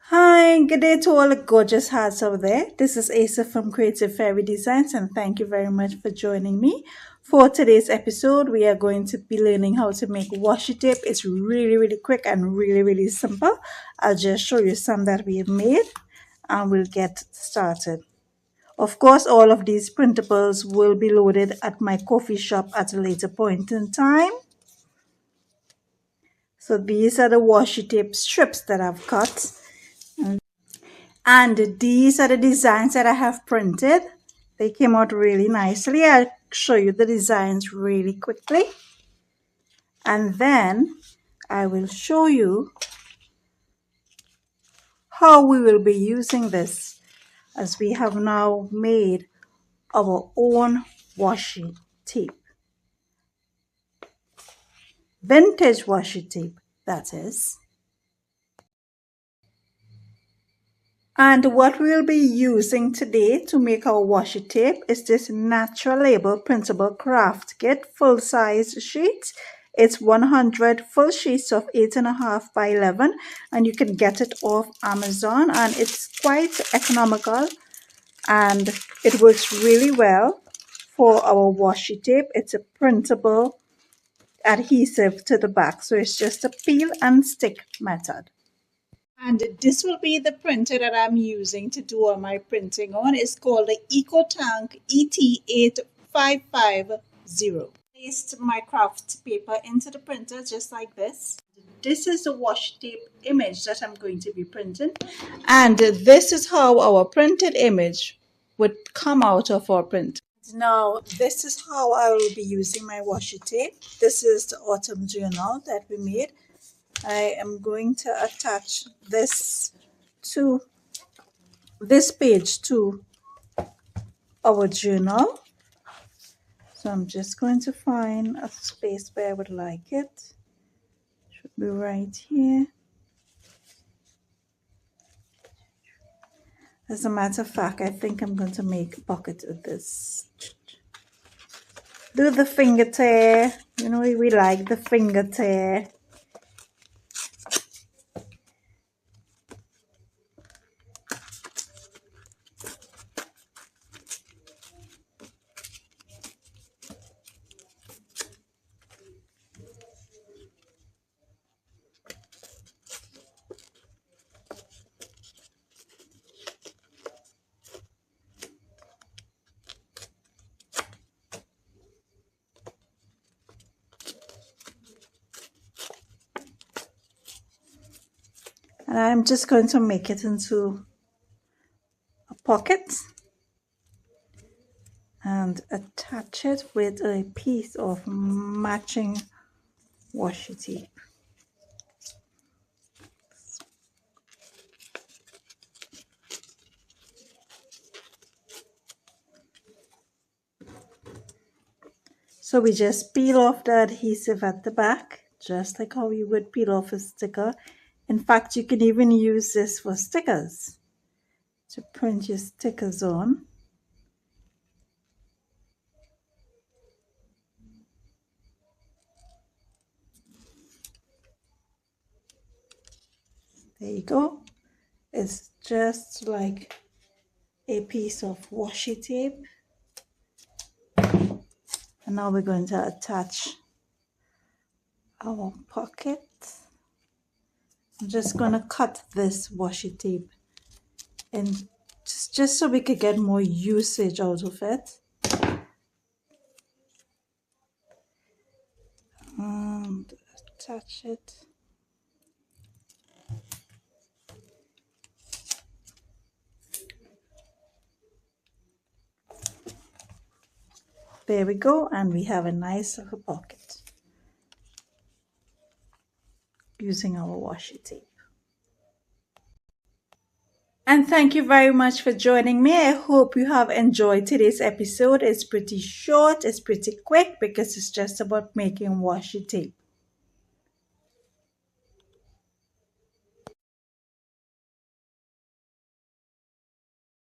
Hi, good day to all the gorgeous hearts out there. This is Asa from Creative Fairy Designs, and thank you very much for joining me. For today's episode, we are going to be learning how to make washi tape. It's really quick and really simple. I'll just show you some that we have made and we'll get started. Of course, all of these printables will be loaded at my coffee shop at a later point in time. So these are the washi tape strips that I've cut. And these are the designs that I have printed. They came out really nicely. I'll show you the designs really quickly. And then I will show you how we will be using this, as we have now made our own washi tape. Vintage washi tape, that is. And what we'll be using today to make our washi tape is this Natural Label Printable Craft Kit full-size sheet. It's 100 full sheets of 8.5 by 11, and you can get it off Amazon, and it's quite economical and it works really well for our washi tape. It's a printable adhesive to the back, so it's just a peel and stick method. And this will be the printer that I'm using to do all my printing on. It's called the EcoTank ET8550. Placed my craft paper into the printer just like this. This is the washi tape image that I'm going to be printing. And this is how our printed image would come out of our print. Now, this is how I will be using my washi tape. This is the autumn journal that we made. I am going to attach this page to our journal. So I'm just going to find a space where I would like it. Should be right here. As a matter of fact, I think I'm going to make a pocket of this. Do the finger tear. You know, we like the finger tear. And I'm just going to make it into a pocket and attach it with a piece of matching washi tape. So we just peel off the adhesive at the back, just like how you would peel off a sticker. In fact, you can even use this for stickers, to print your stickers on. There you go. It's just like a piece of washi tape. And now we're going to attach our pocket. I'm just going to cut this washi tape and just so we could get more usage out of it. And attach it. There we go, and we have a nice little pocket using our washi tape. And thank you very much for joining me. I hope you have enjoyed today's episode. It's pretty short, it's pretty quick because it's just about making washi tape.